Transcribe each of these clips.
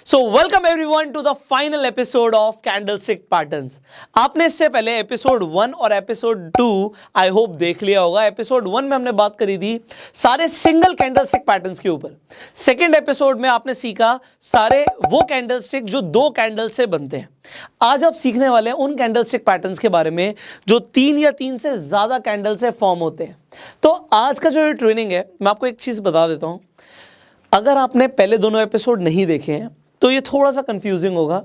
So welcome everyone to the final episode of candlestick patterns. आपने इससे पहले episode 1 और एपिसोड 2 आई होप देख लिया होगा। एपिसोड 1 में हमने बात करी थी सारे सिंगल कैंडलस्टिक पैटर्न्स के ऊपर। सेकेंड एपिसोड में आपने सीखा सारे वो कैंडलस्टिक जो दो कैंडल से बनते हैं। आज आप सीखने वाले हैं उन कैंडलस्टिक पैटर्न्स के बारे में जो 3 या 3 से ज्यादा कैंडल से फॉर्म होते हैं। तो आज का जो ये ट्रेनिंग है, मैं आपको एक चीज बता देता हूं। अगर आपने पहले दोनों एपिसोड नहीं देखे हैं तो ये थोड़ा सा कंफ्यूजिंग होगा,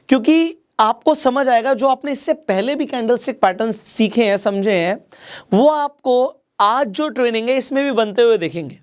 क्योंकि आपको समझ आएगा जो आपने इससे पहले भी कैंडलस्टिक पैटर्न्स सीखे हैं, समझे हैं, वो आपको आज जो ट्रेनिंग है इसमें भी बनते हुए देखेंगे।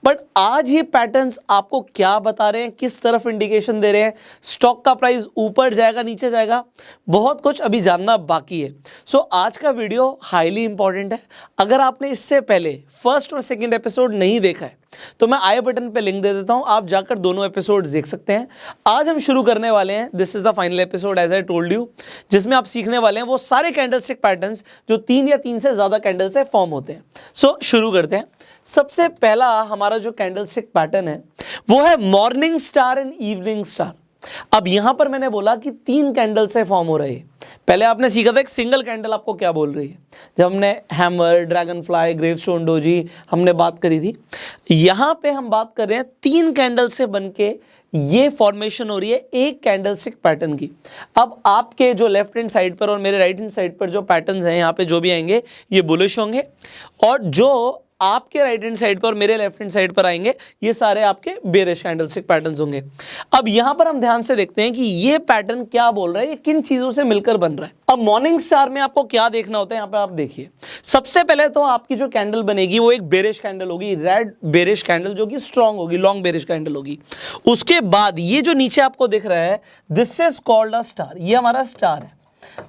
बट आज ये पैटर्न्स आपको क्या बता रहे हैं, किस तरफ इंडिकेशन दे रहे हैं, स्टॉक का प्राइस ऊपर जाएगा नीचे जाएगा, बहुत कुछ अभी जानना बाकी है। सो आज का वीडियो हाईली इंपॉर्टेंट है। अगर आपने इससे पहले फर्स्ट और सेकंड एपिसोड नहीं देखा है तो मैं आई बटन पे लिंक दे देता हूं, आप जाकर दोनों एपिसोड्स देख सकते हैं। आज हम शुरू करने वाले हैं, this is the final episode as I told you, जिसमें आप सीखने वाले हैं वो सारे कैंडलस्टिक पैटर्न्स जो 3 या 3 से ज्यादा कैंडल से फॉर्म होते हैं। सो शुरू करते हैं। सबसे पहला हमारा जो कैंडलस्टिक पैटर्न है वो है morning star and evening star. अब यहां पर मैंने बोला कि 3 कैंडल से फॉर्म हो रही है। पहले आपने सीखा था एक सिंगल कैंडल आपको क्या बोल रही है, जब हमने hammer, dragon fly, gravestone doji हमने बात करी थी। यहां पे हम बात कर रहे हैं 3 कैंडल से बनके ये फॉर्मेशन हो रही है एक कैंडलस्टिक पैटर्न की। अब आपके जो लेफ्ट हैंड साइड पर और मेरे राइट हैंड साइड पर जो पैटर्न्स हैं यहाँ पे जो भी आएंगे ये बुलिश होंगे, और जो आपके राइट हैंड साइड पर और मेरे लेफ्ट हैंड साइड पर आएंगे ये सारे आपके बेरिश कैंडलस्टिक पैटर्न्स होंगे। अब यहां पर हम ध्यान से देखते हैं कि ये पैटर्न क्या बोल रहा है, ये किन चीजों से मिलकर बन रहा है। अब मॉर्निंग स्टार में आपको क्या देखना होता है, यहां पे आप देखिए। सबसे पहले तो आपकी जो कैंडल बनेगी वो एक बेरिश कैंडल होगी, रेड बेरिश कैंडल जो कि स्ट्रांग होगी, लॉन्ग बेरिश कैंडल होगी। उसके बाद ये जो नीचे आपको दिख रहा है this is called a star, ये हमारा स्टार है।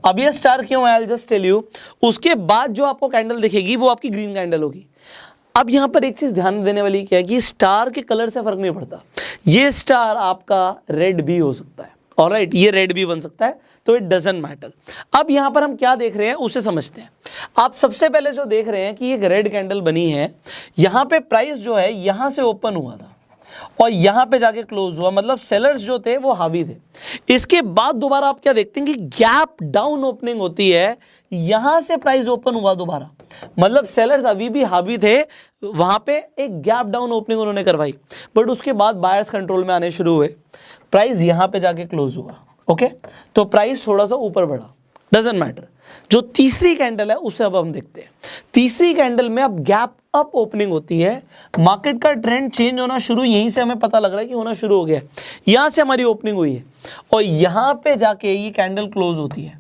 अब ये स्टार क्यों है, I will just tell you. उसके बाद जो आपको कैंडल दिखेगी वो आपकी ग्रीन कैंडल होगी। अब यहां पर एक चीज ध्यान देने वाली क्या है कि स्टार के कलर से फर्क नहीं पड़ता। ये स्टार आपका रेड भी हो सकता है, ऑलराइट, ये रेड भी बन सकता है, तो इट डजंट मैटर। अब यहां पर हम क्या देख रहे हैं उसे समझते हैं। आप सबसे पहले जो देख रहे हैं कि एक रेड कैंडल बनी है, यहां पे प्राइस जो है यहां से ओपन हुआ था और यहां पे जाके क्लोज हुआ, मतलब सेलर्स जो थे वो हावी थे। इसके बाद दोबारा आप क्या देखते हैं कि गैप डाउन ओपनिंग होती है, यहां से प्राइस ओपन हुआ दोबारा, मतलब सेलर्स अभी भी हावी थे, वहां पे एक गैप डाउन ओपनिंग उन्होंने करवाई, बट उसके बाद बायर्स कंट्रोल में आने शुरू हुए, प्राइस यहां पे जाके क्लोज हुआ। ओके, तो प्राइस थोड़ा सा ऊपर बढ़ा, डजंट मैटर। जो तीसरी कैंडल है उसे अब हम देखते हैं। तीसरी कैंडल में अब गैप अप ओपनिंग होती है, मार्केट का ट्रेंड चेंज होना शुरू, यहीं से हमें पता लग रहा है कि होना शुरू हो गया। यहां से हमारी ओपनिंग हुई है और यहां पे जाके ये कैंडल क्लोज होती है।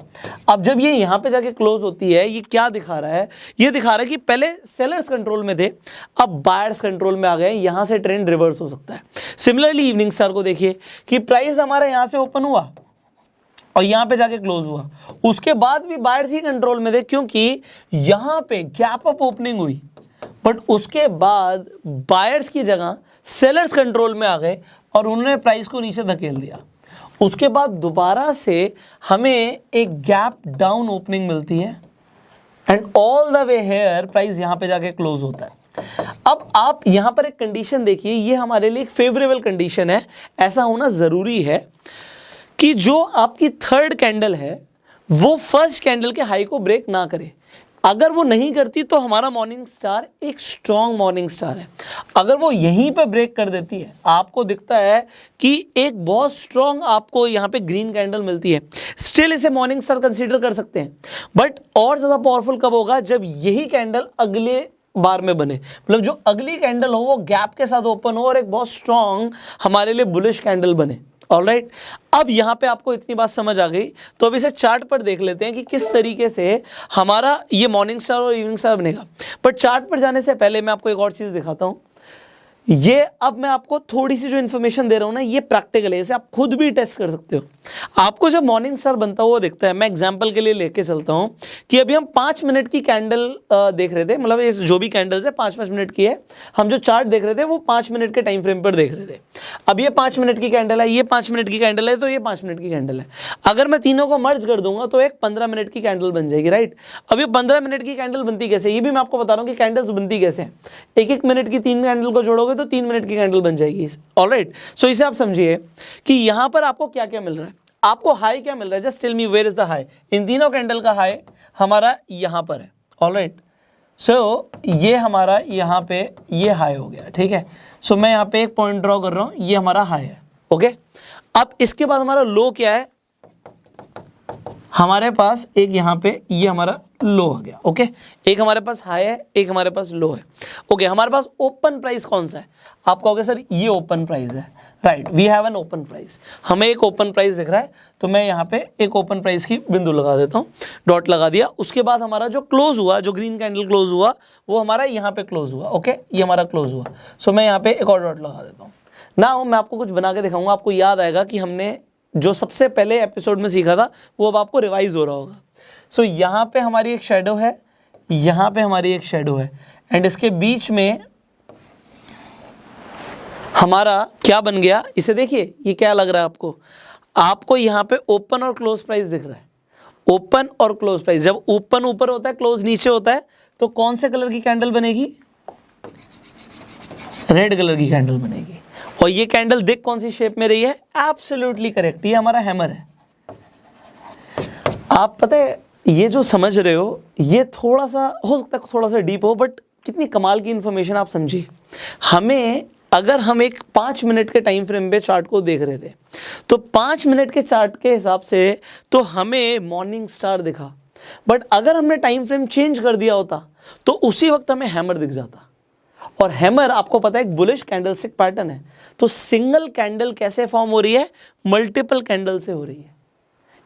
अब जब ये यहां पे जाके क्लोज होती है, ये क्या दिखा रहा है, ये दिखा रहा है कि पहले सेलर्स कंट्रोल में थे, अब बायर्स कंट्रोल में आ गए, यहां से ट्रेंड रिवर्स हो सकता है। सिमिलरली इवनिंग स्टार को देखिए कि प्राइस हमारा यहां से ओपन हुआ और यहां पे जाके क्लोज हुआ, उसके बाद भी बायर्स ही कंट्रोल में थे क्योंकि यहां पे गैप अप ओपनिंग हुई, बट उसके बाद बायर्स की जगह सेलर्स कंट्रोल में आ गए और उन्होंने प्राइस को नीचे धकेल दिया। उसके बाद दोबारा से हमें एक गैप डाउन ओपनिंग मिलती है and all the way here price यहां पे जाके क्लोज होता है। अब आप यहां पर एक कंडीशन देखिए, ये हमारे लिए एक फेवरेबल कंडीशन है, ऐसा होना जरूरी है कि जो आपकी थर्ड कैंडल है वो फर्स्ट कैंडल के हाई को ब्रेक ना करे। अगर वो नहीं करती तो हमारा मॉर्निंग स्टार एक स्ट्रॉन्ग मॉर्निंग स्टार है। अगर वो यहीं पे ब्रेक कर देती है, आपको दिखता है कि एक बहुत स्ट्रॉन्ग आपको यहाँ पे ग्रीन कैंडल मिलती है, स्टिल इसे मॉर्निंग स्टार कंसीडर कर सकते हैं। बट और ज़्यादा पावरफुल कब होगा, जब यही कैंडल अगले बार में बने, मतलब जो अगली कैंडल हो वो गैप के साथ ओपन हो और एक बहुत स्ट्रॉन्ग हमारे लिए बुलिश कैंडल बने। ऑलराइट, अब यहां पे आपको इतनी बात समझ आ गई, तो अब इसे चार्ट पर देख लेते हैं कि किस तरीके से हमारा ये मॉर्निंग स्टार और इवनिंग स्टार बनेगा। बट चार्ट पर जाने से पहले मैं आपको एक और चीज दिखाता हूं। ये अब मैं आपको थोड़ी सी जो इन्फॉर्मेशन दे रहा हूं ना, ये प्रैक्टिकल है, इसे आप खुद भी टेस्ट कर सकते हो। आपको जब मॉर्निंग स्टार बनता हुआ दिखता है, मैं एग्जांपल के लिए लेके चलता हूं कि अभी हम 5 मिनट की कैंडल देख रहे थे, मतलब इस जो भी कैंडल्स है 5-5 मिनट की है, हम जो चार्ट देख रहे थे वो 5 मिनट के टाइम फ्रेम पर देख रहे थे। अब ये 5 मिनट की कैंडल है, ये 5 मिनट की कैंडल है, तो ये 5 मिनट की कैंडल है। अगर मैं तीनों को मर्ज कर दूंगा तो एक 15 मिनट की कैंडल बन जाएगी, राइट। अब ये 15 मिनट की कैंडल बनती कैसे, ये भी मैं आपको बता रहा हूँ कि कैंडल्स बनती कैसे हैं। 1-1 मिनट की 3 कैंडल को जोड़ोगे तो 3 मिनट की कैंडल बन जाएगी। ऑलराइट, सो इसे आप समझिए कि यहाँ पर आपको क्या क्या मिल रहा है। आपको हाई क्या मिल रहा है, just tell me where is the high. इन तीनों कैंडल का हाई हमारा यहाँ पर है। ऑलराइट, सो ये हमारा यहाँ पे ये हाई हो गया, ठीक है। सो मैं यहाँ पे एक पॉइंट ड्रॉ कर रहा हूँ, ये हमारा हाई है। ओके, अब इसके बाद हमारा लो क्या है, हमारे पास एक यहाँ पे ये हमारा लो आ गया। ओके, एक हमारे पास हाई है, एक हमारे पास लो है। ओके, हमारे पास ओपन प्राइस कौन सा है, आप कहोगे सर ये ओपन प्राइस है। Right, we have an open price, हमें एक ओपन प्राइस दिख रहा है, तो मैं यहाँ पे एक ओपन प्राइस की बिंदु लगा देता हूँ, डॉट लगा दिया। उसके बाद हमारा जो क्लोज हुआ, जो ग्रीन कैंडल क्लोज हुआ, वो हमारा यहाँ पे क्लोज हुआ। ओके, ये हमारा क्लोज हुआ। सो मैं यहाँ पे एक और डॉट लगा देता हूँ ना। मैं आपको कुछ बना के दिखाऊंगा, आपको याद आएगा कि हमने जो सबसे पहले एपिसोड में सीखा था वो अब आपको रिवाइज हो रहा होगा। सो यहाँ पे हमारी एक शेडो है, यहाँ पे हमारी एक शेडो है, एंड इसके बीच में हमारा क्या बन गया, इसे देखिए, ये क्या लग रहा है आपको, आपको यहाँ पे ओपन और क्लोज प्राइस दिख रहा है। ओपन और क्लोज प्राइस, जब ओपन ऊपर होता है क्लोज नीचे होता है, तो कौन से कलर की कैंडल बनेगी, रेड कलर की कैंडल बनेगी। और ये कैंडल देख कौन सी शेप में रही है, एब्सोल्युटली करेक्ट, ये हमारा हैमर है। आप पता है ये जो समझ रहे हो, ये थोड़ा सा हो सकता है थोड़ा सा डीप हो, बट कितनी कमाल की इंफॉर्मेशन आप समझिए। हमें अगर हम एक 5 मिनट के टाइम फ्रेम पे चार्ट को देख रहे थे, तो 5 मिनट के चार्ट के हिसाब से तो हमें मॉर्निंग स्टार दिखा, बट अगर हमने टाइम फ्रेम चेंज कर दिया होता तो उसी वक्त हमें हैमर दिख जाता। और हैमर आपको पता है एक बुलिश कैंडलस्टिक पैटर्न है। तो सिंगल कैंडल कैसे फॉर्म हो रही है, मल्टीपल कैंडल से हो रही है,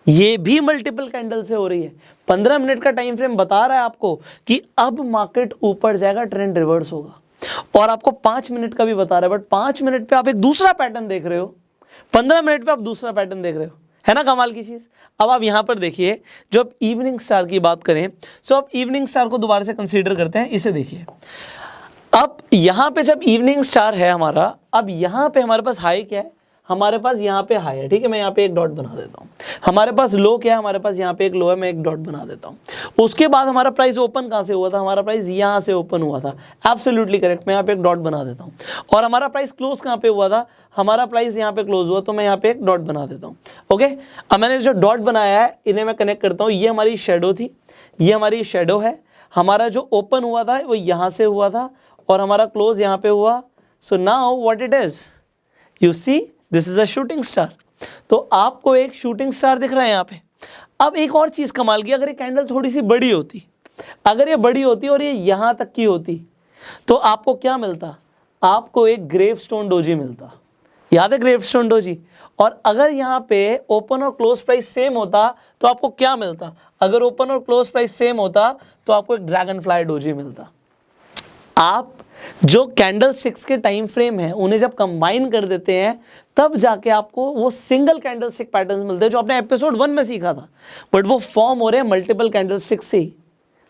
ये भी मल्टीपल कैंडल से हो रही है। 15 मिनट का टाइम फ्रेम बता रहा है आपको कि अब मार्केट ऊपर जाएगा, ट्रेंड रिवर्स होगा। और आपको 5 मिनट का भी बता रहा है, बट 5 मिनट पे आप एक दूसरा पैटर्न देख रहे हो, 15 मिनट पे आप दूसरा पैटर्न देख रहे हो, है ना कमाल की चीज। अब आप यहां पर देखिए, जो आप इवनिंग स्टार की बात करें, सो आप इवनिंग स्टार को दोबारा से कंसीडर करते हैं। इसे देखिए, अब यहां पे जब इवनिंग स्टार है हमारा, अब यहां पे हमारे पास हाई क्या है, हमारे पास यहाँ पे हाई है, ठीक है, मैं यहाँ पे एक डॉट बना देता हूँ। हमारे पास लो क्या है, हमारे पास यहाँ पे एक लो है, मैं एक डॉट बना देता हूँ। उसके बाद हमारा प्राइस ओपन कहाँ से हुआ था, हमारा प्राइस यहाँ से ओपन हुआ था, एब्सोल्युटली करेक्ट, मैं यहाँ पे एक डॉट बना देता हूँ। और हमारा प्राइस क्लोज कहाँ पे हुआ था, हमारा प्राइस यहाँ पे क्लोज हुआ, तो मैं यहाँ पे एक डॉट बना देता हूँ। ओके, अब मैंने जो डॉट बनाया है इन्हें मैं कनेक्ट करता हूँ। ये हमारी शेडो थी, ये हमारी शेडो है, हमारा जो ओपन हुआ था वो यहाँ से हुआ था, और हमारा क्लोज यहाँ पे हुआ। So now what it is, you see this is a shooting star. तो आपको एक शूटिंग स्टार दिख रहा है यहाँ पे। अब एक और चीज कमाल की, अगर ये कैंडल थोड़ी सी बड़ी होती, अगर ये बड़ी होती और ये यहां तक की होती, तो आपको क्या मिलता, आपको एक ग्रेवस्टोन डोजी मिलता। याद है ग्रेवस्टोन डोजी। और अगर यहाँ पे ओपन और क्लोज प्राइस सेम होता तो आपको क्या मिलता, अगर ओपन और क्लोज प्राइस सेम होता तो आपको एक ड्रैगन फ्लाई डोजी मिलता। आप जो कैंडल स्टिक्स के टाइम फ्रेम है उन्हें जब कंबाइन कर देते हैं, तब जाके आपको वो सिंगल कैंडल स्टिक पैटर्न्स मिलते हैं जो आपने एपिसोड 1 में सीखा था, बट वो फॉर्म हो रहे हैं मल्टीपल कैंडल स्टिक से ही।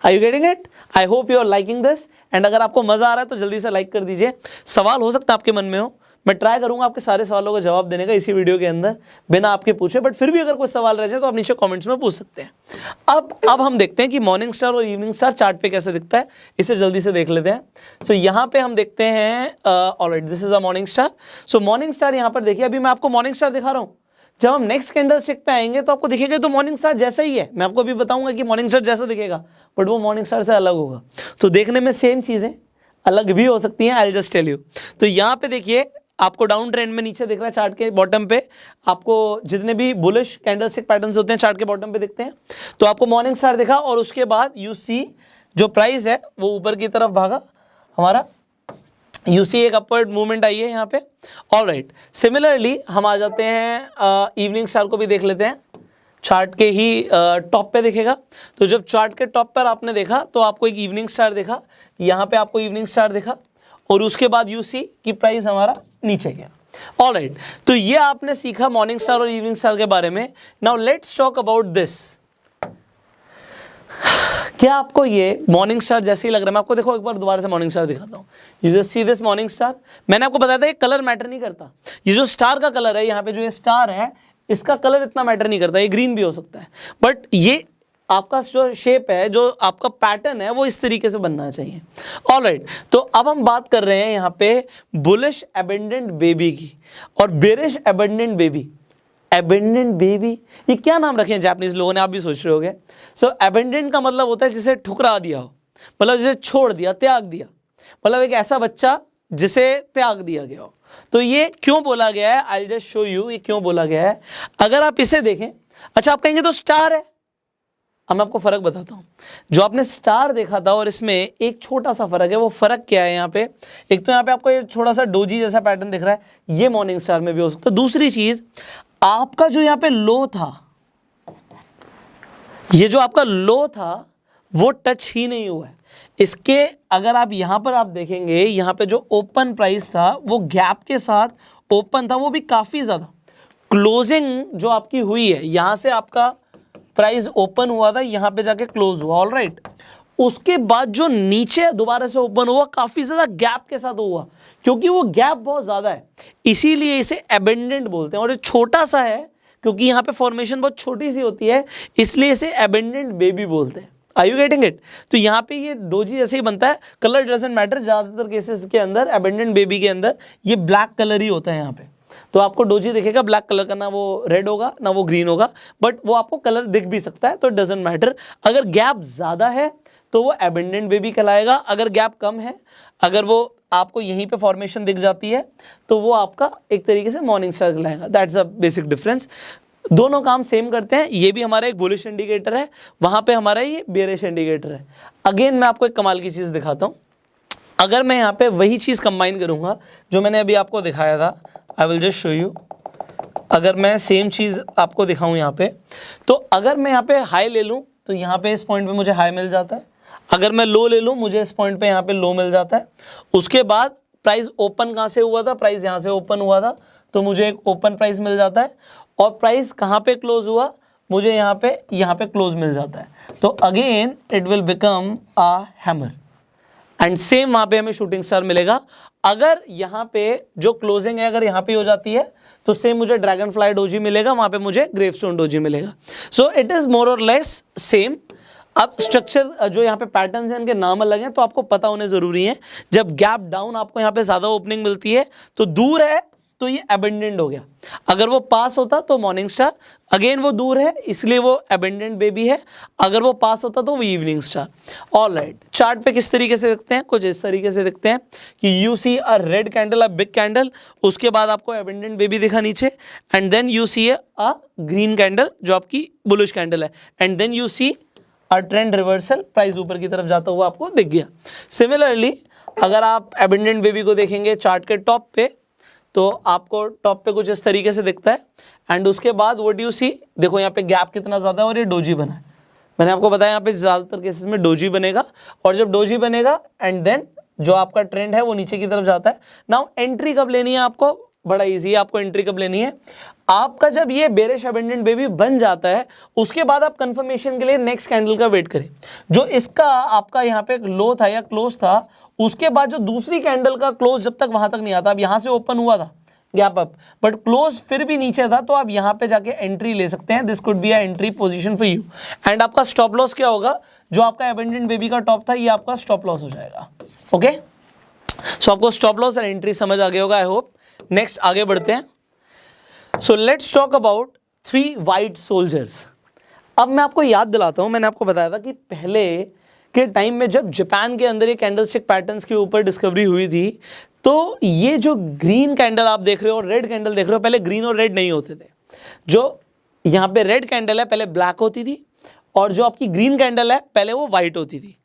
Are you getting it? I hope you are liking this. And अगर आपको मजा आ रहा है तो जल्दी से लाइक कर दीजिए। सवाल हो सकता है आपके मन में हो, मैं ट्राई करूंगा आपके सारे सवालों का जवाब देने का इसी वीडियो के अंदर बिना आपके पूछे, बट फिर भी अगर कोई सवाल रह जाए तो आप नीचे कमेंट्स में पूछ सकते हैं। अब हम देखते हैं कि मॉर्निंग स्टार और इवनिंग स्टार चार्ट पे कैसे दिखता है, इसे जल्दी से देख लेते हैं। सो यहाँ पे हम देखते हैं, alright, this is a morning star. So morning star यहाँ पर देखिए, अभी मैं आपको मॉर्निंग स्टार दिखा रहा हूँ। जब हम नेक्स्ट कैंडल स्टिक पे आएंगे तो आपको दिखेगा तो मॉर्निंग स्टार जैसा ही है। मैं आपको अभी बताऊंगा कि मॉर्निंग स्टार जैसा दिखेगा, बट वो मॉर्निंग स्टार से अलग होगा। तो देखने में सेम चीजें अलग भी हो सकती हैं, I will just tell you. तो यहाँ पे देखिए, आपको डाउन ट्रेंड में नीचे दिख रहा है चार्ट के बॉटम पे, आपको जितने भी बुलिश कैंडलस्टिक पैटर्न्स होते हैं चार्ट के बॉटम पे दिखते हैं। तो आपको मॉर्निंग स्टार दिखा और उसके बाद यू सी जो प्राइस है वो ऊपर की तरफ भागा हमारा, यू सी एक अपवर्ड मूवमेंट आई है यहाँ पे। ऑलराइट, सिमिलरली हम आ जाते हैं इवनिंग स्टार को भी देख लेते हैं। चार्ट के ही टॉप पे दिखेगा। तो जब चार्ट के टॉप पर आपने देखा तो आपको एक इवनिंग स्टार दिखा, यहाँ पे आपको इवनिंग स्टार दिखा, और उसके बाद यू सी कि प्राइस हमारा नीचे गया। ऑलराइट, तो ये आपने सीखा मॉर्निंग स्टार और इवनिंग स्टार के बारे में। Now let's talk about this. क्या आपको ये मॉर्निंग स्टार जैसे ही लग रहा है? मैं आपको देखो एक बार दोबारा से मॉर्निंग स्टार दिखाता हूँ। You just see this morning star. मैंने आपको बताया था ये कलर मैटर नहीं करता, ये जो स्टार का कलर है यहाँ पे जो ये स्टार है इसका कलर इतना मैटर नहीं करता, ये ग्रीन भी हो सकता है, बट ये आपका जो शेप है, जो आपका पैटर्न है, वो इस तरीके से बनना चाहिए। ऑलराइट, तो अब हम बात कर रहे हैं यहाँ पे बुलिश अबेंडेंट बेबी की और bearish abandoned baby. Abandoned baby, ये क्या नाम रखे हैं जापानीज लोगों ने, आप भी सोच रहे होगे। सो अबेंडेंट का मतलब होता है जिसे ठुकरा दिया हो, मतलब जिसे छोड़ दिया, त्याग दिया, मतलब एक ऐसा बच्चा जिसे त्याग दिया गया हो। तो ये क्यों बोला गया है, आई जस्ट शो यू ये क्यों बोला गया है। अगर आप इसे देखें, अच्छा आप कहेंगे तो स्टार है, अब मैं आपको फर्क बताता हूं। जो आपने स्टार देखा था और इसमें एक छोटा सा फर्क है। वो फर्क क्या है यहाँ पे, एक तो यहाँ पे आपको ये थोड़ा सा डोजी जैसा पैटर्न दिख रहा है, ये मॉर्निंग स्टार में भी हो सकता है। दूसरी चीज, आपका जो यहाँ पे लो था, ये जो आपका लो था वो टच ही नहीं हुआ है इसके। अगर आप यहां पर आप देखेंगे, यहां पे जो ओपन प्राइस था वो गैप के साथ ओपन था, वो भी काफी ज्यादा। क्लोजिंग जो आपकी हुई है, यहां से आपका प्राइस ओपन हुआ था, यहां पे जाके क्लोज हुआ, ऑलराइट। उसके बाद जो नीचे दोबारा से ओपन हुआ, काफी ज्यादा गैप के साथ हुआ, क्योंकि वो गैप बहुत ज्यादा है, इसीलिए इसे एबेंडेंट बोलते हैं। और ये छोटा सा है क्योंकि यहाँ पे फॉर्मेशन बहुत छोटी सी होती है, इसलिए इसे एबेंडेंट बेबी बोलते हैं। Are you getting it? तो यहाँ पे ये डोजी जैसे ही बनता है, कलर डजंट मैटर। ज्यादातर केसेस के अंदर एबेंडेंट बेबी के अंदर ये ब्लैक कलर ही होता है यहाँ पे। तो आपको डोजी दिखेगा ब्लैक कलर का, ना वो रेड होगा ना वो ग्रीन होगा, बट वो आपको कलर दिख भी सकता है, तो डजंट मैटर। अगर गैप ज्यादा है तो वो एबेंडेंट बेबी कहलाएगा, अगर गैप कम है, अगर वो आपको यहीं पे फॉर्मेशन दिख जाती है, तो वो आपका एक तरीके से मॉर्निंग स्टार कहलाएगा। That's a basic difference. दोनों काम सेम करते हैं। ये भी हमारा एक बुलिश इंडिकेटर है, वहां पे हमारा ये बेरिश इंडिकेटर है। अगेन मैं आपको एक कमाल की चीज दिखाता हूं। अगर मैं यहाँ पे वही चीज कंबाइन करूंगा जो मैंने अभी आपको दिखाया था, आई विल जस्ट शो यू। अगर मैं सेम चीज आपको दिखाऊं यहाँ पे, तो अगर मैं यहाँ पे हाई ले लूं तो यहाँ पे इस पॉइंट पे मुझे हाई मिल जाता है। अगर मैं लो ले लूं, मुझे इस पॉइंट पे यहाँ पे लो मिल जाता है। उसके बाद प्राइस ओपन कहाँ से हुआ था, प्राइस यहाँ से ओपन हुआ था, तो मुझे एक ओपन प्राइस मिल जाता है। और प्राइस कहाँ पे क्लोज हुआ, मुझे यहाँ पे क्लोज मिल जाता है। तो again it will become a hammer and same वहाँ पे हमें शूटिंग स्टार मिलेगा। अगर यहाँ पे जो क्लोजिंग है अगर यहाँ पे हो जाती है, तो सेम मुझे ड्रैगन फ्लाई डोजी मिलेगा, वहाँ पे मुझे ग्रेवस्टोन डोजी मिलेगा। सो इट इज मोर और लेस सेम। अब स्ट्रक्चर जो यहाँ पे पैटर्न्स हैं, इनके नाम अलग हैं, तो आपको पता होने जरूरी है। जब गैप डाउन आपको यहाँ पे ज्यादा ओपनिंग मिलती है, तो दूर है तो ये एबेंडेंट हो गया। अगर वो पास होता तो मॉर्निंग स्टार, अगेन वो दूर है इसलिए वो एबेंडेंट बेबी है। अगर वो पास होता तो वो इवनिंग स्टार। ऑलराइट, चार्ट पे किस तरीके से दिखते हैं, कुछ इस तरीके से दिखते हैं कि you see a red candle, a big candle, उसके बाद आपको एबेंडेंट बेबी दिखा नीचे, and then you see a green candle जो आपकी बुलिश कैंडल है, and then you see a trend reversal, price ऊपर की तरफ जाता हुआ आपको दिख गया। सिमिलरली अगर आप एबेंडेंट बेबी को देखेंगे चार्ट के टॉप पे, तो आपको टॉप पे कुछ इस तरीके से दिखता है, एंड उसके बाद व्हाट यू सी, देखो यहाँ पे गैप कितना ज्यादा है और ये डोजी बना है। मैंने आपको बताया यहाँ पे ज्यादातर केसेस में डोजी बनेगा, और जब डोजी बनेगा एंड देन जो आपका ट्रेंड है वो नीचे की तरफ जाता है। नाउ एंट्री कब लेनी है आपको, बड़ा इजी है, आपको एंट्री कब लेनी है, आपका जब ये बेरिश एबेंडेंट बेबी बन जाता है, उसके बाद आप कंफर्मेशन के लिए नेक्स्ट कैंडल का वेट करें। जो इसका आपका यहाँ पे लो था या क्लोज था, उसके बाद जो दूसरी कैंडल का क्लोज जब तक वहां तक नहीं आता, अब यहां से ओपन हुआ था गैप अप, बट क्लोज फिर भी नीचे था, तो आप यहां पे जाके एंट्री ले सकते हैं। This could be a entry position for you. And आपका स्टॉप लॉस क्या होगा, जो आपका एबेंडेंट बेबी का टॉप था, ये आपका स्टॉप लॉस हो जाएगा। ओके, सो आपको स्टॉप लॉस और एंट्री समझ आ गया होगा, आई होप। नेक्स्ट आगे बढ़ते हैं। So let's talk about 3 white soldiers. अब मैं आपको याद दिलाता हूं, मैंने आपको बताया था कि पहले के टाइम में जब जापान के अंदर ये कैंडलस्टिक पैटर्न्स के ऊपर डिस्कवरी हुई थी, तो ये जो ग्रीन कैंडल आप देख रहे हो और रेड कैंडल देख रहे हो, पहले ग्रीन और रेड नहीं होते थे। जो यहाँ पे रेड कैंडल है पहले ब्लैक होती थी, और जो आपकी ग्रीन कैंडल है पहले वो व्हाइट होती थी।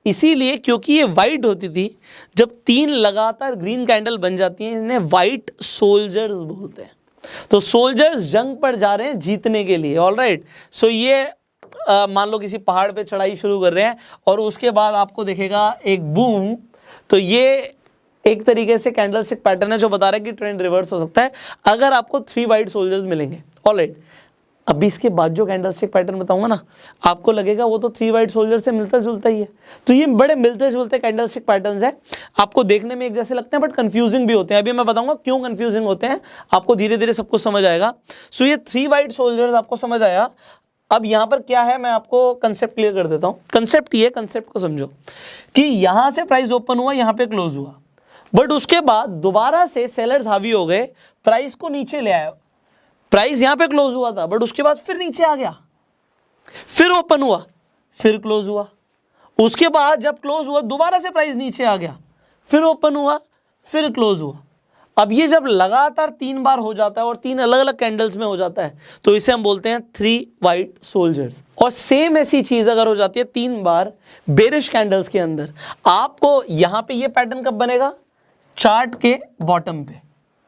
इसीलिए क्योंकि ये व्हाइट होती थी, जब 3 लगातार ग्रीन कैंडल बन जाती हैं, इन्हें व्हाइट सोल्जर्स बोलते हैं। तो सोल्जर्स जंग पर जा रहे हैं जीतने के लिए, ऑलराइट। सो ये मान लो किसी पहाड़ पे चढ़ाई शुरू कर रहे हैं और उसके बाद आपको दिखेगा एक बूम, तो ये एक तरीके से कैंडलस्टिक पैटर्न है जो बता रहा है कि ट्रेंड रिवर्स हो सकता है अगर आपको 3 वाइट सोल्जर्स मिलेंगे। ऑलराइट, अभी इसके बाद जो कैंडलस्टिक पैटर्न बताऊंगा ना, आपको लगेगा वो तो 3 वाइट सोल्जर से मिलता जुलता ही है। तो ये बड़े मिलते जुलते कैंडलस्टिक पैटर्न्स हैं, आपको देखने में एक जैसे लगते हैं बट कंफ्यूजिंग भी होते हैं। अभी मैं बताऊंगा क्यों कंफ्यूजिंग होते हैं, आपको धीरे धीरे सब कुछ समझ आएगा। सो ये 3 वाइट सोल्जर्स आपको समझ आया। अब यहां पर क्या है, मैं आपको कंसेप्ट क्लियर कर देता हूं। कंसेप्ट ये, कंसेप्ट को समझो कि यहां से प्राइस ओपन हुआ, यहां पे क्लोज हुआ, बट उसके बाद दोबारा से सेलर्स हावी हो गए, प्राइस को नीचे ले आए। प्राइस यहां पे क्लोज हुआ था, बट उसके बाद फिर नीचे आ गया, फिर ओपन हुआ, फिर क्लोज हुआ, उसके बाद जब क्लोज हुआ दोबारा से प्राइस नीचे आ गया, फिर ओपन हुआ, फिर क्लोज हुआ। अब ये जब लगातार 3 बार हो जाता है और 3 अलग अलग कैंडल्स में हो जाता है तो इसे हम बोलते हैं 3 वाइट सोल्जर्स। और सेम ऐसी चीज अगर हो जाती है 3 बार बेरिश कैंडल्स के अंदर, आपको यहां पे ये पैटर्न कब बनेगा, चार्ट के बॉटम पे,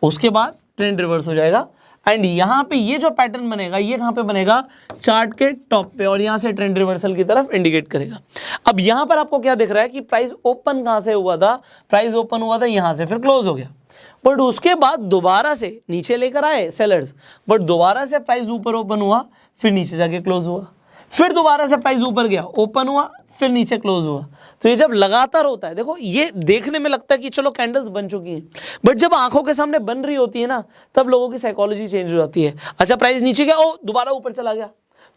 उसके बाद ट्रेंड रिवर्स हो जाएगा। एंड यहां पे ये जो पैटर्न बनेगा ये कहां पे बनेगा, चार्ट के टॉप पे, और यहां से ट्रेंड रिवर्सल की तरफ इंडिकेट करेगा। अब यहां पर आपको क्या दिख रहा है कि प्राइस ओपन कहां से हुआ था, प्राइस ओपन हुआ था यहां से, फिर क्लोज हो गया, बट उसके बाद दोबारा से नीचे लेकर आए सेलर्स, बट दोबारा से प्राइस ऊपर ओपन हुआ, फिर नीचे जाके क्लोज हुआ, फिर दोबारा से प्राइस ऊपर गया, ओपन हुआ, फिर नीचे क्लोज हुआ। तो ये जब लगातार होता है, देखो ये देखने में लगता है कि चलो कैंडल्स बन चुकी हैं, बट जब आंखों के सामने बन रही होती है ना, तब लोगों की साइकोलॉजी चेंज हो जाती है। अच्छा प्राइस नीचे गया, ओ दोबारा ऊपर चला गया,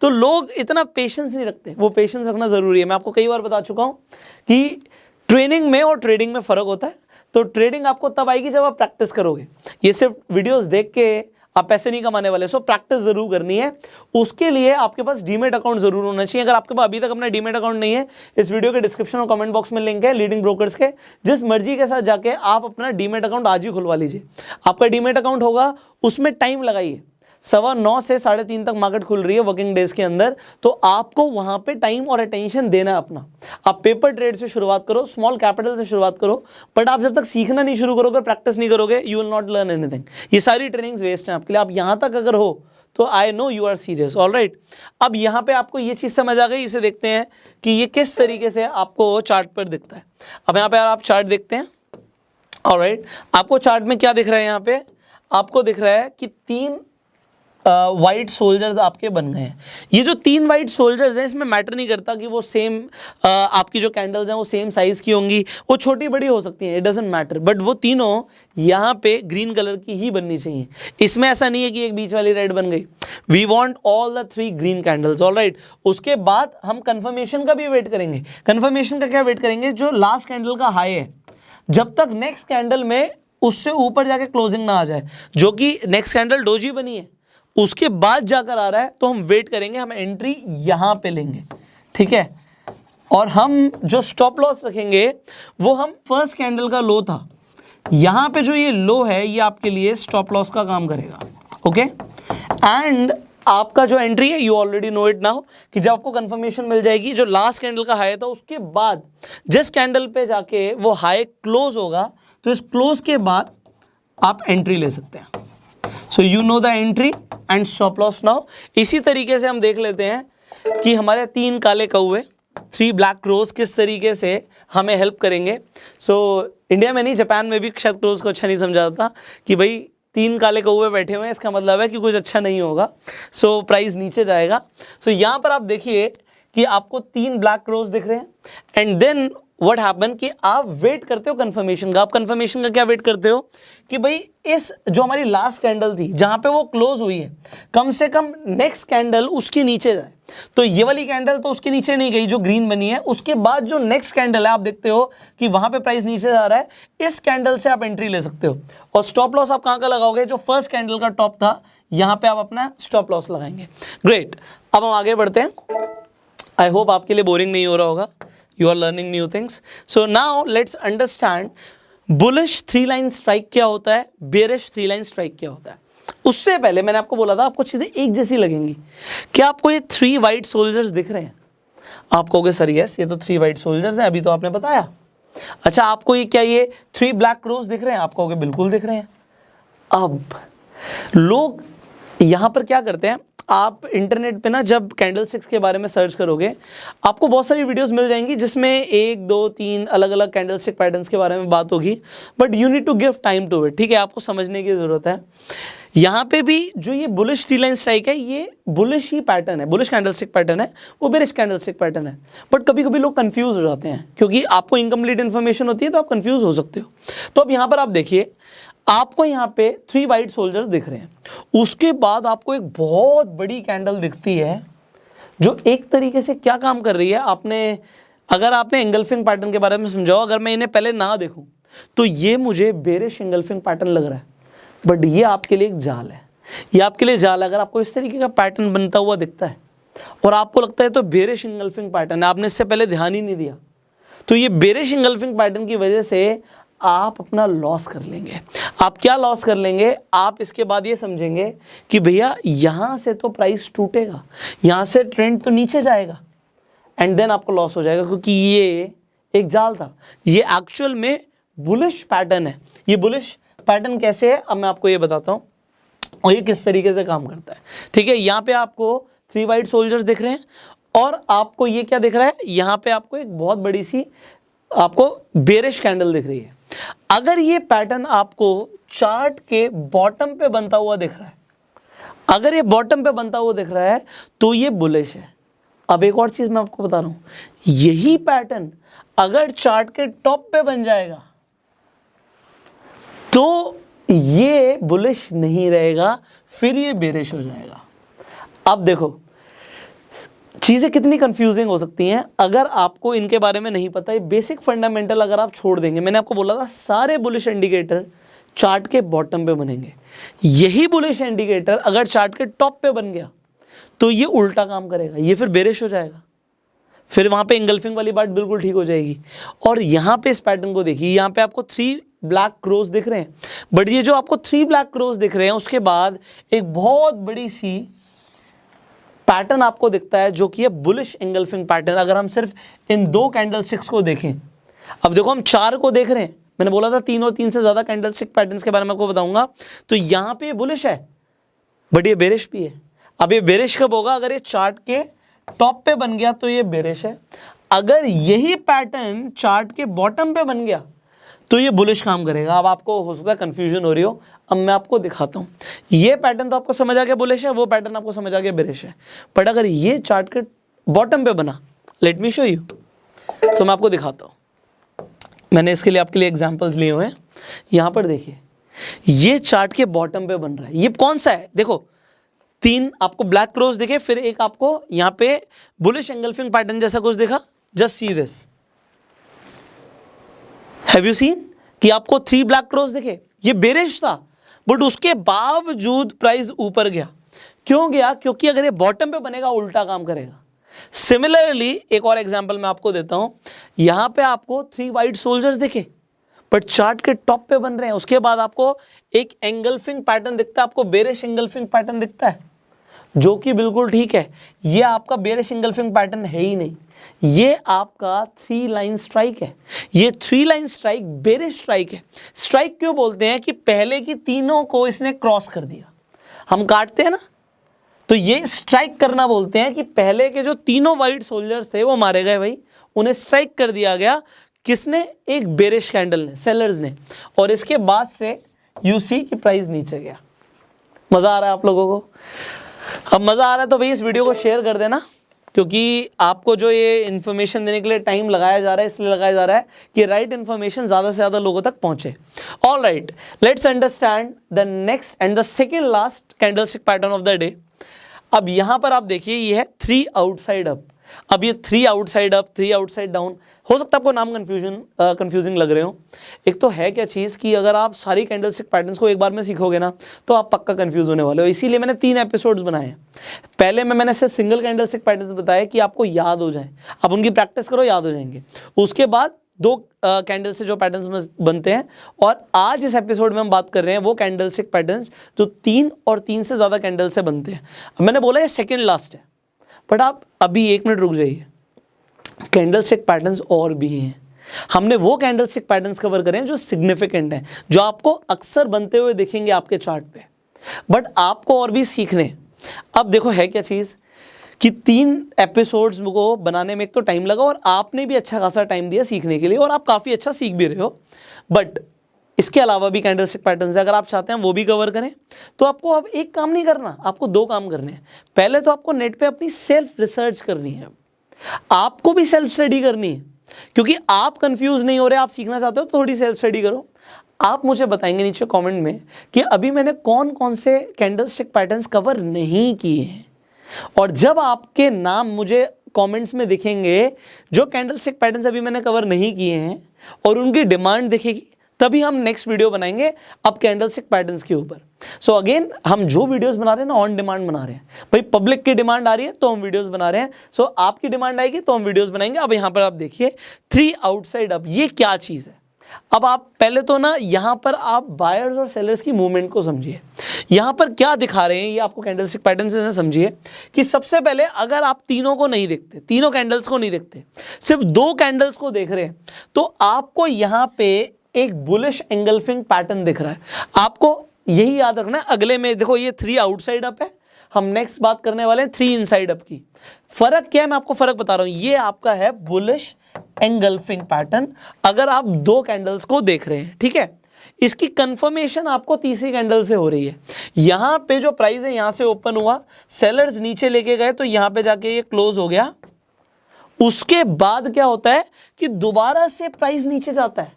तो लोग इतना पेशेंस नहीं रखते। वो पेशेंस रखना जरूरी है। मैं आपको कई बार बता चुका हूं कि ट्रेनिंग में और ट्रेडिंग में फर्क होता है। तो ट्रेडिंग आपको तब आएगी जब आप प्रैक्टिस करोगे। ये सिर्फ वीडियोस देख के आप पैसे नहीं कमाने वाले, सो प्रैक्टिस जरूर करनी है। उसके लिए आपके पास डीमेट अकाउंट जरूर होना चाहिए। अगर आपके पास अभी तक अपना डीमेट अकाउंट नहीं है, इस वीडियो के डिस्क्रिप्शन और कमेंट बॉक्स में लिंक है लीडिंग ब्रोकर्स के, जिस मर्जी के साथ जाके आप अपना डीमेट अकाउंट आज ही खुलवा लीजिए। आपका डीमेट अकाउंट होगा, उसमें टाइम लगाइए, 9:15 से 3:30 तक मार्केट खुल रही है वर्किंग डेज के अंदर, तो आपको वहां पे टाइम और अटेंशन देना है अपना। आप पेपर ट्रेड से शुरुआत करो, स्मॉल कैपिटल से शुरुआत करो, बट आप जब तक सीखना नहीं शुरू करोगे, प्रैक्टिस नहीं करोगे, you will not learn anything. ये सारी ट्रेनिंग्स वेस्ट हैं आपके लिए। आप यहां तक अगर हो तो I know you are serious, alright. अब यहां पे आपको ये चीज समझ आ गई। इसे देखते हैं कि ये किस तरीके से आपको चार्ट पर दिखता है। अब यहां पे आप चार्ट देखते हैं, ऑलराइट। आपको चार्ट में क्या दिख रहा है, यहाँ पे आपको दिख रहा है कि 3 वाइट सोल्जर्स आपके बन गए हैं। ये जो 3 वाइट सोल्जर्स हैं, इसमें मैटर नहीं करता कि वो सेम आपकी जो कैंडल्स हैं वो सेम साइज की होंगी, वो छोटी बड़ी हो सकती हैं, इट डजंट मैटर, बट वो तीनों यहाँ पे ग्रीन कलर की ही बननी चाहिए। इसमें ऐसा नहीं है कि एक बीच वाली रेड बन गई। We want all the 3 green candles, alright. उसके बाद हम कंफर्मेशन का भी वेट करेंगे। कंफर्मेशन का क्या वेट करेंगे, जो लास्ट कैंडल का हाई है, जब तक नेक्स्ट कैंडल में उससे ऊपर जाके क्लोजिंग ना आ जाए, जो कि नेक्स्ट कैंडल डोजी बनी है उसके बाद जाकर आ रहा है, तो हम वेट करेंगे, हम एंट्री यहां पे लेंगे, ठीक है। और हम जो स्टॉप लॉस रखेंगे वो हम फर्स्ट कैंडल का लो था, यहां पे जो ये लो है ये आपके लिए स्टॉप लॉस का काम करेगा, ओके। एंड आपका जो एंट्री है, you already know it now, कि जब आपको कंफर्मेशन मिल जाएगी जो लास्ट कैंडल का हाई था, उसके बाद जिस कैंडल पे जाके वो हाई क्लोज होगा, तो इस क्लोज के बाद आप एंट्री ले सकते हैं। So you know the entry and stop loss now. इसी तरीके से हम देख लेते हैं कि हमारे 3 काले कौवे, 3 ब्लैक क्रोज किस तरीके से हमें हेल्प करेंगे। सो इंडिया में नहीं, जापान में भी शायद क्रोज को अच्छा नहीं समझा था कि भाई 3 काले कौवे बैठे हुए हैं, इसका मतलब है कि कुछ अच्छा नहीं होगा, सो प्राइस नीचे जाएगा। सो यहाँ पर आप देखिए कि आपको 3 ब्लैक क्रोज दिख रहे हैं, एंड देन व्हाट हैपन कि आप वेट करते हो कंफर्मेशन का। आप कंफर्मेशन का क्या वेट करते हो कि भाई इस जो हमारी लास्ट कैंडल थी जहां पे वो क्लोज हुई है, कम से कम नेक्स्ट कैंडल उसके नीचे जाए। तो ये वाली कैंडल तो उसके नीचे नहीं गई जो ग्रीन बनी है, उसके बाद जो नेक्स्ट कैंडल है आप देखते हो कि वहां पे प्राइस नीचे जा रहा है, इस कैंडल से आप एंट्री ले सकते हो। और स्टॉप लॉस आप कहां का लगाओगे, जो फर्स्ट कैंडल का टॉप था, यहां पे आप अपना स्टॉप लॉस लगाएंगे। ग्रेट, अब हम आगे बढ़ते हैं। आई होप आपके लिए बोरिंग नहीं हो रहा होगा, you are learning new things. So now let's understand bullish 3 line strike क्या होता है, bearish 3 line strike क्या होता है। उससे पहले मैंने आपको बोला था आपको चीजें एक जैसी लगेंगी। क्या आपको ये 3 white soldiers दिख रहे हैं? आप कहोगे सर यस, ये तो 3 white soldiers हैं, अभी तो आपने बताया। अच्छा, आपको ये क्या ये 3 black crows दिख रहे हैं? आप कहोगे बिल्कुल दिख रहे हैं। अब लोग यहां पर क्या करते हैं, आप इंटरनेट पे ना जब कैंडलस्टिक्स के बारे में सर्च करोगे, आपको बहुत सारी वीडियोस मिल जाएंगी जिसमें 1, 2, 3 अलग अलग कैंडलस्टिक पैटर्न्स के बारे में बात होगी, but you need to give time to it, ठीक है। आपको समझने की जरूरत है। यहाँ पे भी जो ये बुलिश 3 लाइन स्ट्राइक है, ये बुलिश ही पैटर्न है, बुलिश कैंडलस्टिक पैटर्न है, वो बेरिश कैंडलस्टिक पैटर्न है। बट कभी कभी लोग कंफ्यूज हो जाते हैं, क्योंकि आपको इनकम्प्लीट इन्फॉर्मेशन होती है तो आप कंफ्यूज हो सकते हो। तो अब यहाँ पर आप देखिए, आपको यहाँ पे 3 वाइट सोल्जर्स दिख रहे हैं, उसके बाद आपको एक बहुत बड़ी कैंडल दिखती है जो एक तरीके से क्या काम कर रही है, अगर आपने एंगल्फिंग पैटर्न के बारे में समझाओ, अगर मैं इन्हें पहले ना देखूं तो ये मुझे बेरिश एंगल्फिंग पैटर्न लग रहा है, बट ये आपके लिए एक जाल है, ये आपके लिए जाल है। अगर आपको इस तरीके का पैटर्न बनता हुआ दिखता है और आपको लगता है तो बेरिश एंगल्फिंग पैटर्न है, आपने इससे पहले ध्यान ही नहीं दिया, तो ये बेरिश एंगल्फिंग पैटर्न की वजह से आप अपना लॉस कर लेंगे। आप क्या लॉस कर लेंगे, आप इसके बाद ये समझेंगे कि भैया यहां से तो प्राइस टूटेगा, यहां से ट्रेंड तो नीचे जाएगा, एंड देन आपको लॉस हो जाएगा, क्योंकि ये एक जाल था। ये एक्चुअल में बुलिश पैटर्न है। ये बुलिश पैटर्न कैसे है, अब मैं आपको ये बताता हूं और ये किस तरीके से काम करता है। ठीक है, यहाँ पे आपको 3 वाइट सोल्जर्स दिख रहे हैं और आपको ये क्या दिख रहा है, यहाँ पे आपको एक बहुत बड़ी सी आपको बेरिश कैंडल दिख रही है। अगर ये पैटर्न आपको चार्ट के बॉटम पे बनता हुआ दिख रहा है, अगर ये बॉटम पे बनता हुआ दिख रहा है तो ये बुलिश है। अब एक और चीज मैं आपको बता रहा हूं, यही पैटर्न अगर चार्ट के टॉप पे बन जाएगा तो ये बुलिश नहीं रहेगा, फिर ये बेरिश हो जाएगा। अब देखो चीजें कितनी कंफ्यूजिंग हो सकती हैं अगर आपको इनके बारे में नहीं पता है। बेसिक फंडामेंटल अगर आप छोड़ देंगे, मैंने आपको बोला था सारे बुलिश इंडिकेटर चार्ट के बॉटम पे बनेंगे, यही बुलिश इंडिकेटर अगर चार्ट के टॉप पे बन गया तो ये उल्टा काम करेगा, ये फिर बेरिश हो जाएगा, फिर वहां पे एंगल्फिंग वाली बात बिल्कुल ठीक हो जाएगी। और यहां पे इस पैटर्न को देखिए, यहां पे आपको 3 ब्लैक क्रोस दिख रहे हैं, बट ये जो आपको 3 ब्लैक क्रोस दिख रहे हैं उसके बाद एक बहुत बड़ी सी पैटर्न आपको दिखता है जो कि है बुलिश एंगल्फिंग पैटर्न। अगर हम सिर्फ इन 2 कैंडलस्टिक्स को देखें, अब देखो हम 4 को देख रहे हैं, मैंने बोला था 3 और 3 से ज्यादा कैंडलस्टिक पैटर्न्स के बारे में आपको बताऊंगा, तो यहां पे बुलिश है बट ये बेरिश भी है। अब ये बेरिश कब होगा, अगर ये चार्ट के टॉप पे बन गया तो ये बेरिश है, अगर यही पैटर्न चार्ट के बॉटम पे बन गया तो ये बुलिश काम करेगा। अब आपको हो सकता है कंफ्यूजन हो रही हो, अब मैं आपको दिखाता हूं। ये पैटर्न तो आपको समझ आ गया बुलिश है, वो पैटर्न आपको समझ आ गया बेरिश है, बट अगर ये चार्ट के बॉटम पे बना, लेट मी शो यू, तो मैं आपको दिखाता हूं। मैंने इसके लिए आपके लिए एग्जांपल्स लिए हुए हैं। यहां पर देखिए, ये चार्ट के बॉटम पे बन रहा है, ये कौन सा है, देखो 3 आपको ब्लैक क्रोस दिखे, फिर एक आपको यहां पे बुलिश एंगल्फिंग पैटर्न जैसा कुछ दिखा। Just see this, have you seen कि आपको 3 ब्लैक क्रोस दिखे, ये बेरिश था बट उसके बावजूद प्राइस ऊपर गया। क्यों गया, क्योंकि अगर ये बॉटम पे बनेगा उल्टा काम करेगा। सिमिलरली एक और एग्जांपल मैं आपको देता हूं, यहां पे आपको 3 वाइट सोल्जर्स दिखे बट चार्ट के टॉप पे बन रहे हैं, उसके बाद आपको एक एंगल्फिंग पैटर्न दिखता है, आपको बेरिश एंगल्फिंग पैटर्न दिखता है, जो कि बिल्कुल ठीक है। ये आपका बेरिश एंगल्फिंग पैटर्न है ही नहीं, ये आपका 3 लाइन स्ट्राइक है। ये 3 लाइन स्ट्राइक बेरिश स्ट्राइक है। स्ट्राइक क्यों बोलते हैं कि पहले की तीनों को इसने क्रॉस कर दिया। हम काटते हैं ना, तो ये स्ट्राइक करना बोलते हैं कि पहले के जो तीनों वाइट सोल्जर्स थे वो मारे गए भाई, उन्हें स्ट्राइक कर दिया गया। किसने, एक बेरिश कैंडल ने, सेलर्स ने, और इसके बाद से यू सी की प्राइस नीचे गया। मजा आ रहा है आप लोगों को? अब मजा आ रहा है तो भाई इस वीडियो को शेयर कर देना, क्योंकि आपको जो ये इन्फॉर्मेशन देने के लिए टाइम लगाया जा रहा है, इसलिए लगाया जा रहा है कि राइट इन्फॉर्मेशन ज़्यादा से ज़्यादा लोगों तक पहुंचे। All right, let's understand the next and the second last candlestick pattern of the day. अब यहाँ पर आप देखिए, ये है 3 आउटसाइड अप। अब ये 3 आउटसाइड अप, 3 आउटसाइड डाउन, हो सकता है आपको नाम कंफ्यूजिंग लग रहे हो। एक तो है क्या चीज़ कि अगर आप सारी कैंडलस्टिक पैटर्न्स को एक बार में सीखोगे ना तो आप पक्का कंफ्यूज होने वाले हो। इसीलिए मैंने 3 एपिसोड्स बनाए हैं। पहले मैंने सिर्फ सिंगल कैंडलस्टिक पैटर्न्स बताए कि आपको याद हो जाए, आप उनकी प्रैक्टिस करो, याद हो जाएंगे। उसके बाद 2 कैंडल से जो पैटर्न्स बनते हैं, और आज इस एपिसोड में हम बात कर रहे हैं वो कैंडलस्टिक पैटर्न्स जो 3 और 3 से ज़्यादा कैंडल से बनते हैं। मैंने बोला ये सेकेंड लास्ट है, बट आप अभी 1 मिनट रुक जाइए, कैंडलस्टिक पैटर्न्स और भी हैं। हमने वो कैंडलस्टिक पैटर्न्स कवर करें जो सिग्निफिकेंट हैं, जो आपको अक्सर बनते हुए दिखेंगे आपके चार्ट पे, बट आपको और भी सीखने। अब देखो है क्या चीज़ कि 3 एपिसोड्स को बनाने में एक तो टाइम लगा, और आपने भी अच्छा खासा टाइम दिया सीखने के लिए, और आप काफ़ी अच्छा सीख भी रहे हो। बट इसके अलावा भी कैंडलस्टिक पैटर्न्स है, अगर आप चाहते हैं वो भी कवर करें तो आपको अब एक काम नहीं करना, आपको 2 काम करने हैं। पहले तो आपको नेट पे अपनी सेल्फ रिसर्च करनी है, आपको भी सेल्फ स्टडी करनी है, क्योंकि आप कंफ्यूज नहीं हो रहे, आप सीखना चाहते हो तो थोड़ी सेल्फ स्टडी करो। आप मुझे बताएंगे नीचे कमेंट में कि अभी मैंने कौन कौन से कैंडलस्टिक पैटर्न्स कवर नहीं किए हैं। और जब आपके नाम मुझे कमेंट्स में दिखेंगे जो कैंडलस्टिक पैटर्न्स अभी मैंने कवर नहीं किए हैं और उनकी डिमांड दिखेगी, तभी हम नेक्स्ट वीडियो बनाएंगे अब कैंडलस्टिक पैटर्न्स के ऊपर। सो अगेन हम जो वीडियोस बना रहे हैं ना ऑन डिमांड बना रहे हैं। भाई पब्लिक की डिमांड आ रही है तो हम वीडियोस बना रहे हैं, सो आपकी डिमांड आएगी तो हम वीडियोस बनाएंगे। अब यहाँ पर आप देखिए 3 आउटसाइड अप, ये क्या चीज़ है। अब आप पहले तो ना यहाँ पर आप बायर्स और सेलर्स की मूवमेंट को समझिए। यहाँ पर क्या दिखा रहे हैं ये आपको कैंडलस्टिक पैटर्न से समझिए कि सबसे पहले अगर आप तीनों को नहीं देखते, तीनों कैंडल्स को नहीं देखते, सिर्फ 2 कैंडल्स को देख रहे हैं, तो आपको यहाँ पे एक बुलिश एंगल्फिंग पैटर्न दिख रहा है। आपको यही याद रखना है। अगले में देखो ये 3 आउटसाइड अप है, हम नेक्स्ट बात करने वाले हैं 3 इनसाइड अप की। फर्क क्या है मैं आपको फर्क बता रहा हूं। ये आपका है बुलिश एंगल्फिंग पैटर्न अगर आप 2 कैंडल्स को देख रहे हैं, ठीक है। इसकी कंफर्मेशन आपको तीसरी कैंडल से हो रही है। यहां पे जो प्राइस है यहां से ओपन हुआ, सेलर्स नीचे लेके गए तो यहां पे जाके ये क्लोज हो गया। उसके बाद क्या होता है कि दोबारा से प्राइस नीचे जाता है।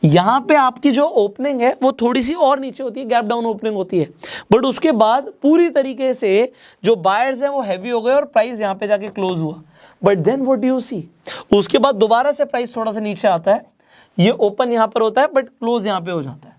यहां पे आपकी जो ओपनिंग है वो थोड़ी सी और नीचे होती है, गैप डाउन ओपनिंग होती है, बट उसके बाद पूरी तरीके से जो बायर्स हैं वो हैवी हो गए और प्राइस यहां पे जाके क्लोज हुआ। But then what do you see, उसके बाद दोबारा से प्राइस थोड़ा सा नीचे आता है, ये ओपन यहां पर होता है बट क्लोज यहां पे हो जाता है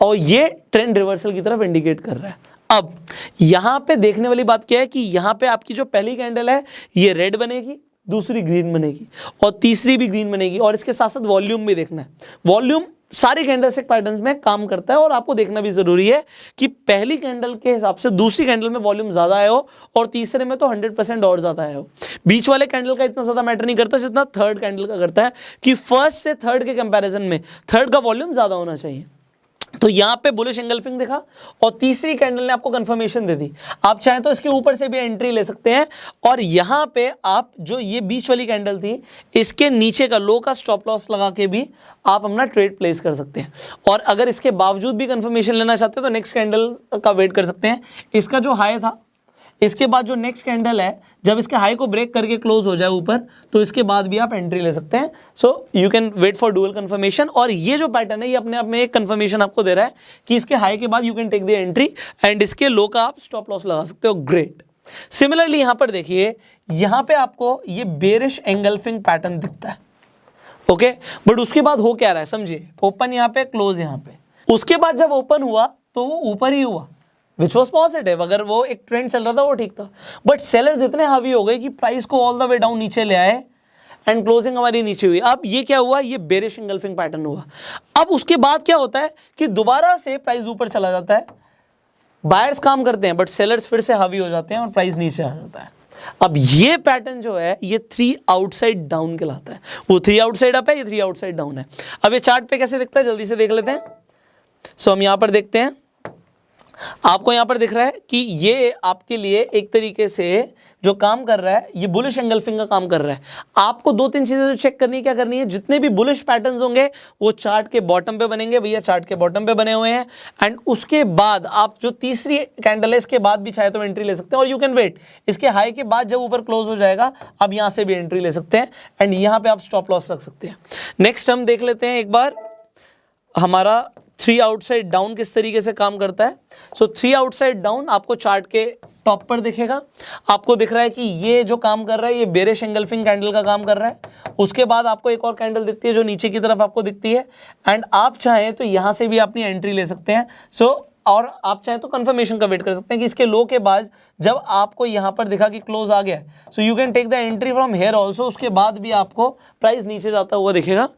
और ये ट्रेंड रिवर्सल की तरफ इंडिकेट कर रहा है। अब यहां पे देखने वाली बात क्या है कि यहां पे आपकी जो पहली कैंडल है ये रेड बनेगी, दूसरी ग्रीन बनेगी और तीसरी भी ग्रीन बनेगी। और इसके साथ साथ वॉल्यूम भी देखना है। वॉल्यूम सारे कैंडलस्टिक पैटर्न्स में काम करता है और आपको देखना भी जरूरी है कि पहली कैंडल के हिसाब से दूसरी कैंडल में वॉल्यूम ज्यादा आया हो और तीसरे में तो 100% और ज्यादा आया हो। बीच वाले कैंडल का इतना ज्यादा मैटर नहीं करता जितना थर्ड कैंडल का करता है कि फर्स्ट से थर्ड के कंपैरिजन में थर्ड का वॉल्यूम ज्यादा होना चाहिए। तो यहां पे बुलिश एंगल्फिंग दिखा और तीसरी कैंडल ने आपको कंफर्मेशन दे दी। आप चाहें तो इसके ऊपर से भी एंट्री ले सकते हैं और यहां पे आप जो ये बीच वाली कैंडल थी इसके नीचे का लो का स्टॉप लॉस लगा के भी आप अपना ट्रेड प्लेस कर सकते हैं। और अगर इसके बावजूद भी कंफर्मेशन लेना चाहते हैं तो नेक्स्ट कैंडल का वेट कर सकते हैं। इसका जो हाई था, इसके बाद जो नेक्स्ट कैंडल है जब इसके हाई को ब्रेक करके क्लोज हो जाए ऊपर, तो इसके बाद भी आप एंट्री ले सकते हैं। So you can wait for dual confirmation. और ये जो पैटर्न है ये अपने आप में एक कंफर्मेशन आपको दे रहा है कि इसके हाई के बाद you can take the entry and इसके लो का आप स्टॉप लॉस लगा सकते हो। ग्रेट। सिमिलरली यहां पर देखिए, यहां पे आपको ये बेरिश एंगल्फिंग पैटर्न दिखता है, ओके। बट उसके बाद हो क्या रहा है समझिए, ओपन यहां पे, क्लोज यहां पे। उसके बाद जब ओपन हुआ तो वो ऊपर ही हुआ, विच वॉज पॉजिटिव। अगर वो एक ट्रेंड चल रहा था वो ठीक था, बट सेलर्स इतने हावी हो गए कि प्राइस को ऑल द वे डाउन नीचे ले आए एंड क्लोजिंग हमारी नीचे हुई। अब ये क्या हुआ, ये बेरिश एंगल्फिंग पैटर्न हुआ। अब उसके बाद क्या होता है कि दोबारा से प्राइस ऊपर चला जाता है, बायर्स काम करते हैं बट सेलर्स फिर से हावी हो जाते हैं और प्राइस नीचे आ जाता है। अब ये पैटर्न जो है ये 3 आउटसाइड डाउन कहलाता है। वो 3 आउटसाइड अप है, ये 3 आउटसाइड डाउन है। अब ये चार्ट पे कैसे दिखता है जल्दी से देख लेते हैं। सो हम यहां पर देखते हैं, आपको यहां पर दिख रहा है कि ये आपके लिए एक तरीके से जो काम कर रहा है ये बुलिश एंगल्फिंग का काम कर रहा है। आपको 2-3 चीजें जो चेक करनी है, क्या करनी है, जितने भी बुलिश पैटर्न्स होंगे वो चार्ट के बॉटम पे बनेंगे। भैया चार्ट के बॉटम पे बने हुए हैं एंड उसके बाद आप जो तीसरी कैंडल है इसके बाद भी चाहे तो एंट्री ले सकते हैं और यू कैन वेट। इसके हाई के बाद जब ऊपर क्लोज हो जाएगा अब यहां से भी एंट्री ले सकते हैं एंड यहां पर आप स्टॉप लॉस रख सकते हैं। नेक्स्ट हम देख लेते हैं एक बार हमारा 3 आउटसाइड डाउन किस तरीके से काम करता है। सो 3 आउटसाइड डाउन आपको चार्ट के टॉप पर दिखेगा। आपको दिख रहा है कि ये जो काम कर रहा है ये बेरिश एंगल्फिंग कैंडल का काम कर रहा है। उसके बाद आपको एक और कैंडल दिखती है जो नीचे की तरफ आपको दिखती है एंड आप चाहें तो यहां से भी अपनी एंट्री ले सकते हैं। और आप चाहें तो कंफर्मेशन का वेट कर सकते हैं कि इसके लो के बाद जब आपको यहां पर दिखा कि क्लोज आ गया, so you can take the entry from here also. उसके बाद भी आपको प्राइस नीचे जाता हुआ दिखेगा।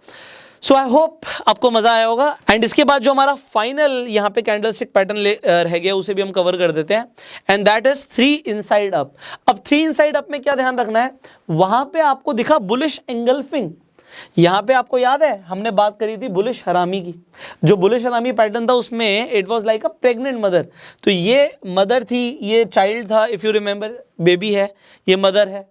सो आई होप आपको मजा आया होगा एंड इसके बाद जो हमारा फाइनल यहाँ पे कैंडलस्टिक पैटर्न रह गया उसे भी हम कवर कर देते हैं and that is 3 inside up. अब 3 इनसाइड अप में क्या ध्यान रखना है, वहां पे आपको दिखा बुलिश एंगल्फिंग। यहां पे आपको याद है हमने बात करी थी बुलिश हरामी की। जो बुलिश हरामी पैटर्न था उसमें it was like a pregnant mother. तो ये मदर थी, ये चाइल्ड था, इफ यू रिमेंबर बेबी है, ये मदर है।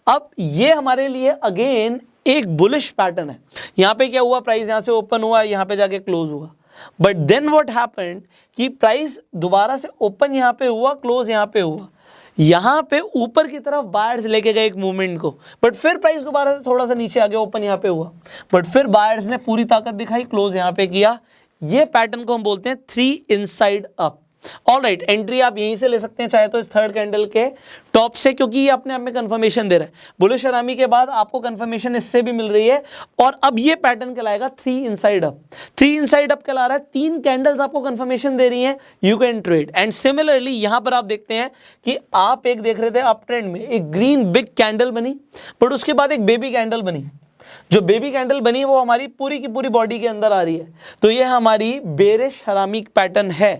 अब ये हमारे लिए अगेन एक बुलिश पैटर्न है। यहां पे क्या हुआ, प्राइस यहां से ओपन हुआ, यहां पे जाके क्लोज हुआ, बट देन व्हाट हैपेंड कि प्राइस दोबारा से ओपन यहां पे हुआ, क्लोज यहां पे हुआ। यहां पे ऊपर की तरफ बायर्स लेके गए एक मूवमेंट को, बट फिर प्राइस दोबारा से थोड़ा सा नीचे आ गया, ओपन यहां पे हुआ, बट फिर बायर्स ने पूरी ताकत दिखाई, क्लोज यहां पे किया। ये पैटर्न को हम बोलते हैं 3 इनसाइड अप। ऑलराइट, एंट्री आप यहीं से ले सकते हैं चाहे तो इस थर्ड कैंडल के टॉप से, क्योंकि ये अपने आप में कंफर्मेशन दे रहा है। बुलिश हरामी के बाद आपको कंफर्मेशन इससे भी मिल रही है, और अब ये पैटर्न कहलाएगा 3 इनसाइड अप। 3 इनसाइड अप कहला रहा है, 3 कैंडल्स आपको कंफर्मेशन दे रही हैं, you can trade. And similarly यहां पर आप देखते हैं कि आप एक देख रहे थे अप ट्रेंड में एक ग्रीन बिग कैंडल बनी, बट उसके बाद एक बेबी कैंडल बनी। जो बेबी कैंडल बनी वो हमारी पूरी की पूरी बॉडी के अंदर आ रही है, तो ये हमारी बेरिश हरामी पैटर्न है।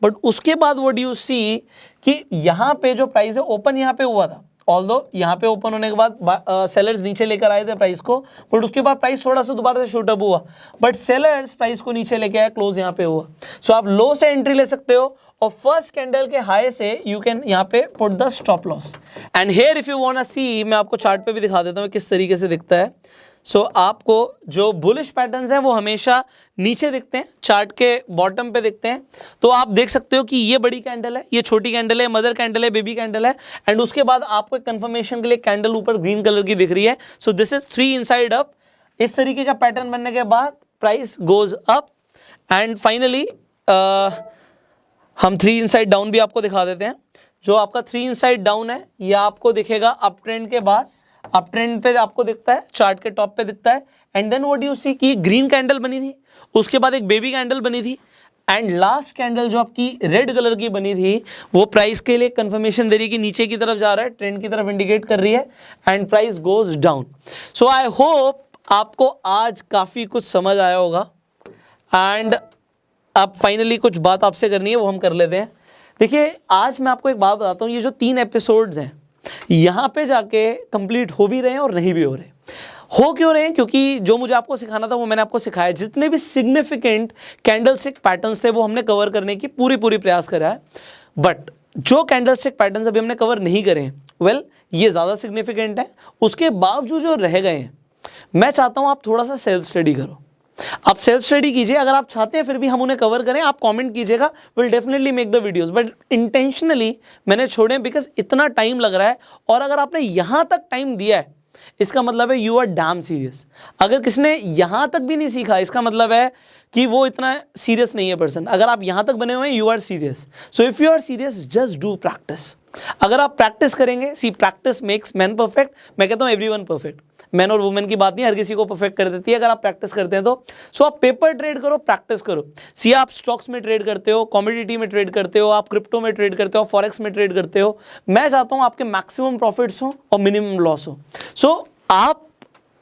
बट उसके बाद व्हाट डू यू सी कि यहाँ पे जो प्राइस है ओपन यहाँ पे हुआ था, ऑल्दो यहाँ पे ओपन होने के बाद सेलर्स नीचे लेकर आए थे प्राइस को, बट उसके बाद प्राइस थोड़ा सा दोबारा से शूट अप हुआ, बट सेलर्स प्राइस को नीचे लेके आए, क्लोज यहाँ पे हुआ। सो आप लो से एंट्री ले सकते हो, और फर्स्ट कैंडल के हाई से यू कैन यहाँ पे put the stop loss. And here if you want to see, मैं आपको चार्ट पे भी दिखा देता हूँ किस तरीके से दिखता है। सो आपको जो बुलिश पैटर्न्स हैं वो हमेशा नीचे दिखते हैं, चार्ट के बॉटम पे दिखते हैं। तो आप देख सकते हो कि ये बड़ी कैंडल है, ये छोटी कैंडल है, मदर कैंडल है, बेबी कैंडल है, एंड उसके बाद आपको कंफर्मेशन के लिए कैंडल ऊपर ग्रीन कलर की दिख रही है। So this is 3 inside up. इस तरीके का पैटर्न बनने के बाद price goes up, and finally हम 3 इनसाइड डाउन भी आपको दिखा देते हैं। जो आपका 3 इनसाइड डाउन है ये आपको दिखेगा अप ट्रेंड के बाद, अप ट्रेंड पे आपको दिखता है, चार्ट के टॉप पे दिखता है। And then what you see कि ग्रीन कैंडल बनी थी, उसके बाद एक बेबी कैंडल बनी थी, एंड लास्ट कैंडल जो आपकी रेड कलर की बनी थी वो प्राइस के लिए कंफर्मेशन दे रही है कि नीचे की तरफ जा रहा है, ट्रेंड की तरफ इंडिकेट कर रही है, and price goes down. So I hope आपको आज काफ़ी कुछ समझ आया होगा, एंड अब फाइनली कुछ बात आपसे करनी है वो हम कर लेते हैं। देखिए आज मैं आपको एक बात बताता हूँ, ये जो 3 एपिसोड्स हैं यहाँ पे जाके कंप्लीट हो भी रहे हैं और नहीं भी हो रहे। हो क्यों रहे हैं? क्योंकि जो मुझे आपको सिखाना था वो मैंने आपको सिखाया। जितने भी सिग्निफिकेंट कैंडलस्टिक पैटर्न्स थे वो हमने कवर करने की पूरी प्रयास करा है, बट जो कैंडलस्टिक पैटर्न्स अभी हमने कवर नहीं करे हैं, वेल ये ज़्यादा सिग्निफिकेंट है। उसके बावजूद जो रह गए हैं, मैं चाहता हूँ आप थोड़ा सा सेल्फ स्टडी करो, आप सेल्फ स्टडी कीजिए। अगर आप चाहते हैं फिर भी हम उन्हें कवर करें, आप कमेंट कीजिएगा, will definitely make the videos, but intentionally मैंने छोड़े बिकॉज इतना टाइम लग रहा है, और अगर आपने यहाँ तक टाइम दिया है इसका मतलब है यू आर डैम सीरियस। अगर किसने यहाँ तक भी नहीं सीखा इसका मतलब है कि वो इतना सीरियस नहीं है पर्सन। अगर आप यहाँ तक बने हुए हैं you are serious. So if you are serious just do practice. अगर आप प्रैक्टिस करेंगे, see practice makes man perfect. मैं कहता हूँ एवरीवन परफेक्ट, मैन और वुमेन की बात नहीं, हर किसी को परफेक्ट कर देती है अगर आप प्रैक्टिस करते हैं तो। सो आप पेपर ट्रेड करो, प्रैक्टिस करो। सी आप स्टॉक्स में ट्रेड करते हो, कमोडिटी में ट्रेड करते हो, आप क्रिप्टो में ट्रेड करते हो, फॉरेक्स में ट्रेड करते हो, मैं चाहता हूँ आपके मैक्सिमम प्रॉफिट्स हो और मिनिमम लॉस हो। सो आप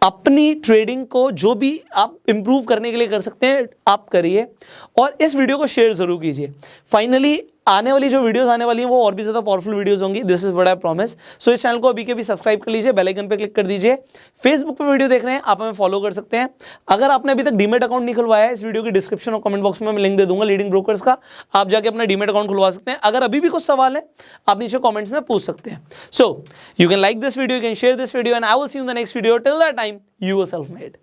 अपनी ट्रेडिंग को जो भी आप इंप्रूव करने के लिए कर सकते हैं आप करिए, और इस वीडियो को शेयर जरूर कीजिए। फाइनली आने वाली जो वीडियोस आने वाली हैं वो और भी ज़्यादा पावरफुल वीडियोस होंगी, this is what I promise. So इस चैनल को अभी के भी सब्सक्राइब कर लीजिए, बेल आइकन पे क्लिक कर दीजिए। फेसबुक पे वीडियो देख रहे हैं आप हमें फॉलो कर सकते हैं। अगर आपने अभी तक डीमेट अकाउंट नहीं खुलवाया है, इस वीडियो की डिस्क्रिप्शन और कमेंट बॉक्स में मैं लिंक दे दूंगा लीडिंग ब्रोकर्स का, आप जाके अपना डीमेट अकाउंट खुलवा सकते हैं। अगर अभी भी कुछ सवाल है आप नीचे कॉमेंट्स में पूछ सकते हैं। So you can like this video, you can share this video, and I will see you in the next video. Till that time you are self made.